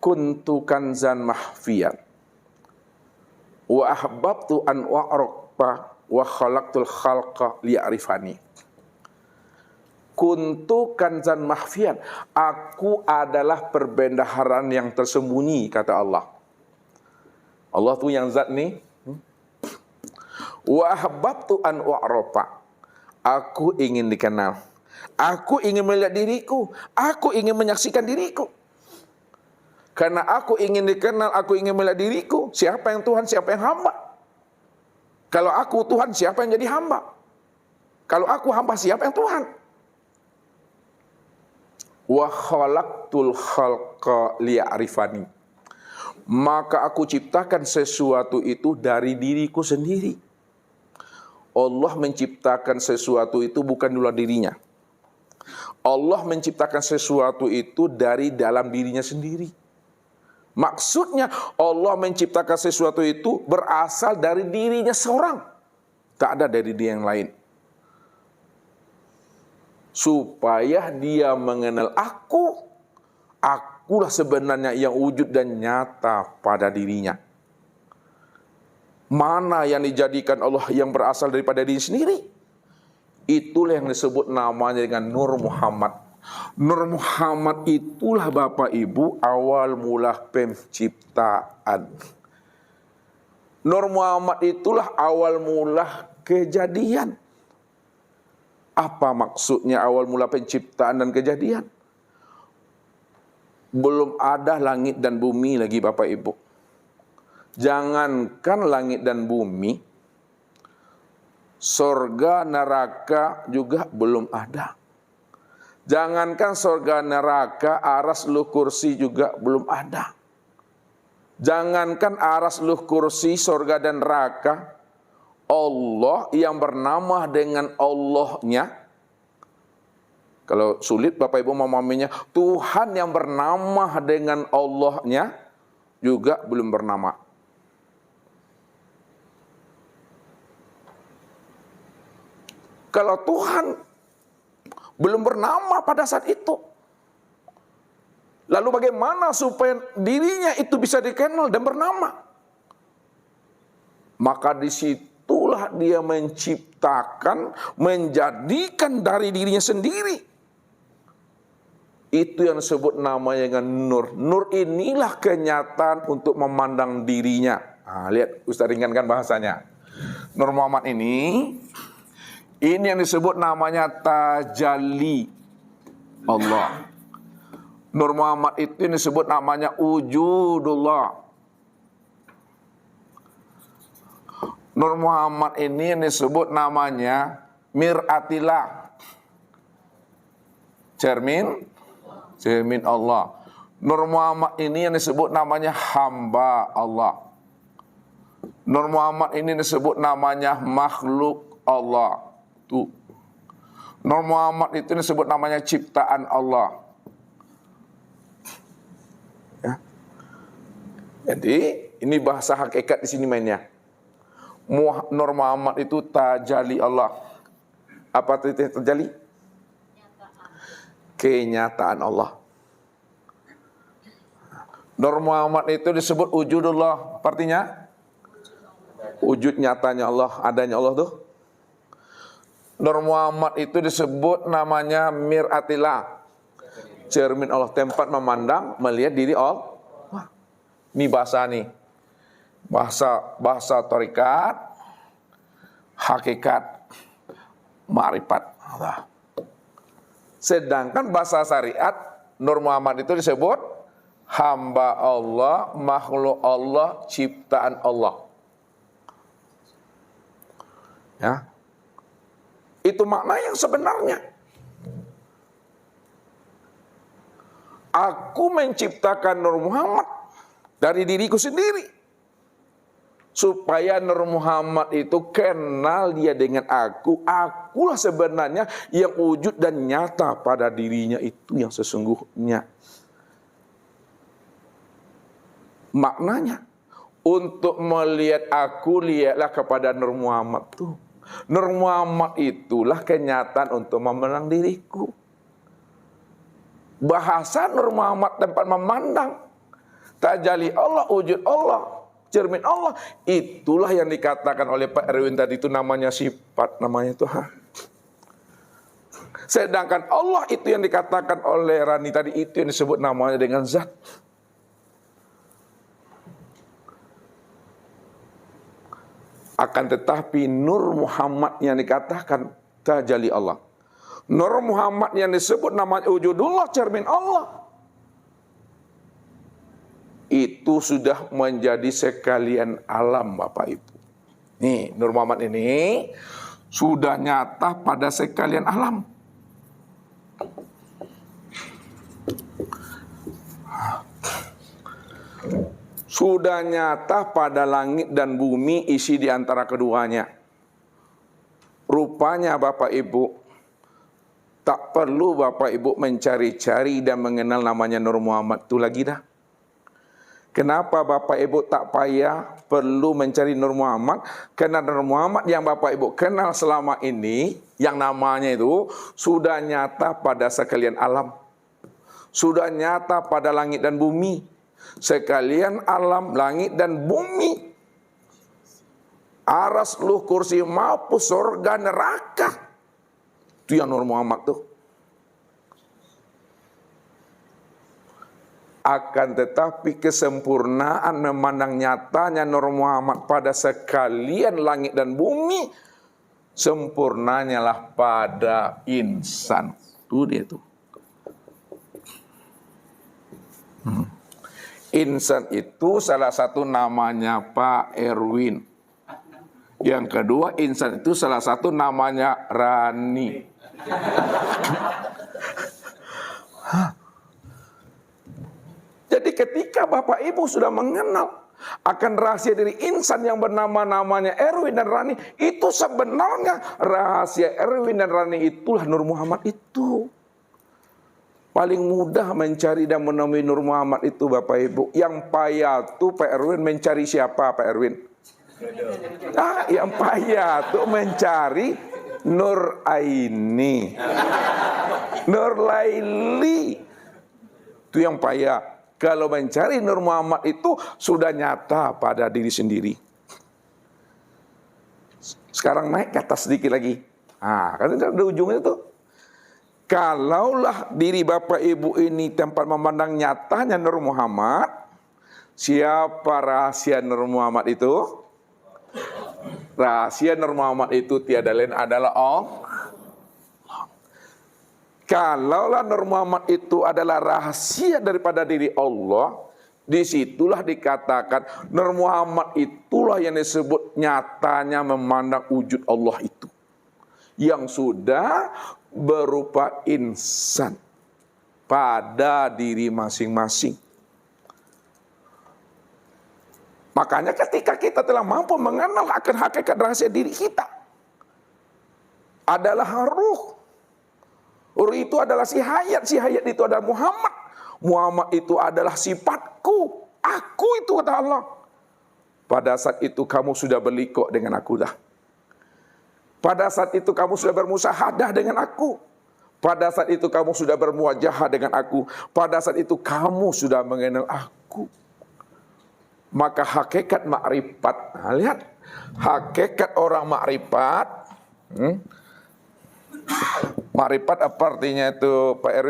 kuntu kanzan mahfiyan wa ahbabtu an wa'rafa wa khalaqtul khalqa liya'rifani. Kuntu kanzan mahfiyan, aku adalah perbendaharaan yang tersembunyi, kata Allah. Allah tuh yang zat nih. Wa ahbabtu an wa'rafa, aku ingin dikenal, aku ingin melihat diriku, aku ingin menyaksikan diriku. Karena aku ingin dikenal, aku ingin melihat diriku. Siapa yang Tuhan, siapa yang hamba? Kalau aku Tuhan, siapa yang jadi hamba? Kalau aku hamba, siapa yang Tuhan? Wa khalaqtul khalqa liya'rifani, maka aku ciptakan sesuatu itu dari diriku sendiri. Allah menciptakan sesuatu itu bukan dari dirinya. Allah menciptakan sesuatu itu dari dalam dirinya sendiri. Maksudnya Allah menciptakan sesuatu itu berasal dari dirinya seorang, tak ada dari dia yang lain. Supaya dia mengenal aku, akulah sebenarnya yang wujud dan nyata pada dirinya. Mana yang dijadikan Allah yang berasal daripada diri sendiri? Itulah yang disebut namanya dengan Nur Muhammad. Nur Muhammad itulah Bapak Ibu awal mula penciptaan. Nur Muhammad itulah awal mula kejadian. Apa maksudnya awal mula penciptaan dan kejadian? Belum ada langit dan bumi lagi Bapak Ibu. Jangankan langit dan bumi, surga neraka juga belum ada. Jangankan surga neraka, aras luh kursi juga belum ada. Jangankan aras luh kursi, surga dan neraka, Allah yang bernama dengan Allahnya. Kalau sulit Bapak Ibu memahaminya, Tuhan yang bernama dengan Allahnya juga belum bernama. Kalau Tuhan belum bernama pada saat itu, lalu bagaimana supaya dirinya itu bisa dikenal dan bernama? Maka disitulah dia menciptakan, menjadikan dari dirinya sendiri. Itu yang disebut namanya dengan nur. Nur inilah kenyataan untuk memandang dirinya. Nah, lihat Ustaz ringankan bahasanya. Nur Muhammad ini yang disebut namanya tajalli Allah. Nur Muhammad itu yang disebut namanya wujudullah. Nur Muhammad ini yang disebut namanya miratillah, cermin Allah. Nur Muhammad ini yang disebut namanya hamba Allah. Nur Muhammad ini disebut namanya makhluk Allah. Tuh. Nur Muhammad itu disebut namanya ciptaan Allah. Ya. Jadi ini bahasa hakikat di sini mainnya. Nur Muhammad itu tajalli Allah. Apa itu tajalli? Kenyataan Allah. Nur Muhammad itu disebut wujudullah. Artinya wujud nyatanya Allah, adanya Allah tuh. Nur Muhammad itu disebut namanya miratillah, cermin Allah, tempat memandang, melihat diri Allah. Wah, ini bahasa nih, bahasa tarikat, hakikat, ma'rifat Allah. Sedangkan bahasa syariat, Nur Muhammad itu disebut hamba Allah, makhluk Allah, ciptaan Allah. Ya. Itu makna yang sebenarnya. Aku menciptakan Nur Muhammad dari diriku sendiri. Supaya Nur Muhammad itu kenal dia dengan aku. Akulah sebenarnya yang wujud dan nyata pada dirinya itu yang sesungguhnya. Maknanya, untuk melihat aku, lihatlah kepada Nur Muhammad tuh. Nur Muhammad itulah kenyataan untuk memandang diriku. Bahasa Nur Muhammad tempat memandang. tajalli Allah, wujud Allah, cermin Allah. Itulah yang dikatakan oleh Pak Erwin tadi, itu namanya sifat, namanya Tuhan. Sedangkan Allah itu yang dikatakan oleh Rani tadi, itu yang disebut namanya dengan zat. Akan tetapi Nur Muhammad yang dikatakan tajalli Allah, Nur Muhammad yang disebut namanya wujudullah, cermin Allah, itu sudah menjadi sekalian alam, Bapak Ibu. Nih, Nur Muhammad ini sudah nyata pada sekalian alam. Sudah nyata pada langit dan bumi, isi di antara keduanya. Rupanya Bapak Ibu, tak perlu Bapak Ibu mencari-cari dan mengenal namanya Nur Muhammad itu lagi dah. Kenapa Bapak Ibu tak payah perlu mencari Nur Muhammad? Karena Nur Muhammad yang Bapak Ibu kenal selama ini, yang namanya itu sudah nyata pada sekalian alam. Sudah nyata pada langit dan bumi. Sekalian alam, langit dan bumi, aras, luh, kursi, maupun surga, neraka. Itu yang Nur Muhammad tuh. Akan tetapi kesempurnaan memandang nyatanya Nur Muhammad pada sekalian langit dan bumi, sempurnanya lah pada insan. Tuh dia tuh. Insan itu salah satu namanya Pak Erwin. Yang kedua, insan itu salah satu namanya Rani. Jadi ketika Bapak Ibu sudah mengenal akan rahasia diri insan yang namanya Erwin dan Rani, itu sebenarnya rahasia Erwin dan Rani itulah Nur Muhammad itu. Paling mudah mencari dan menemui Nur Muhammad itu Bapak Ibu. Yang payah tuh Pak Erwin mencari siapa Pak Erwin? Yang payah tuh mencari Nur Aini, Nur Laili. Itu yang payah. Kalau mencari Nur Muhammad itu sudah nyata pada diri sendiri. Sekarang naik ke atas sedikit lagi. Kan ada ujungnya tuh. Kalaulah diri Bapak Ibu ini tempat memandang nyatanya Nur Muhammad, siapa rahasia Nur Muhammad itu? Rahasia Nur Muhammad itu tiada lain adalah Allah. Kalaulah Nur Muhammad itu adalah rahasia daripada diri Allah, disitulah dikatakan Nur Muhammad itulah yang disebut nyatanya memandang wujud Allah itu, yang sudah berupa insan pada diri masing-masing. Makanya ketika kita telah mampu mengenal akan hakikat rahasia diri kita adalah ruh. Ruh itu adalah si hayat itu adalah Muhammad. Muhammad itu adalah sifatku. Aku itu kata Allah. Pada saat itu kamu sudah berlikok dengan aku dah. Pada saat itu kamu sudah bermusahadah dengan aku. Pada saat itu kamu sudah bermuajahah dengan aku. Pada saat itu kamu sudah mengenal aku. Maka hakikat makrifat, lihat, hakikat orang makrifat. Makrifat apa artinya itu Pak Erwin?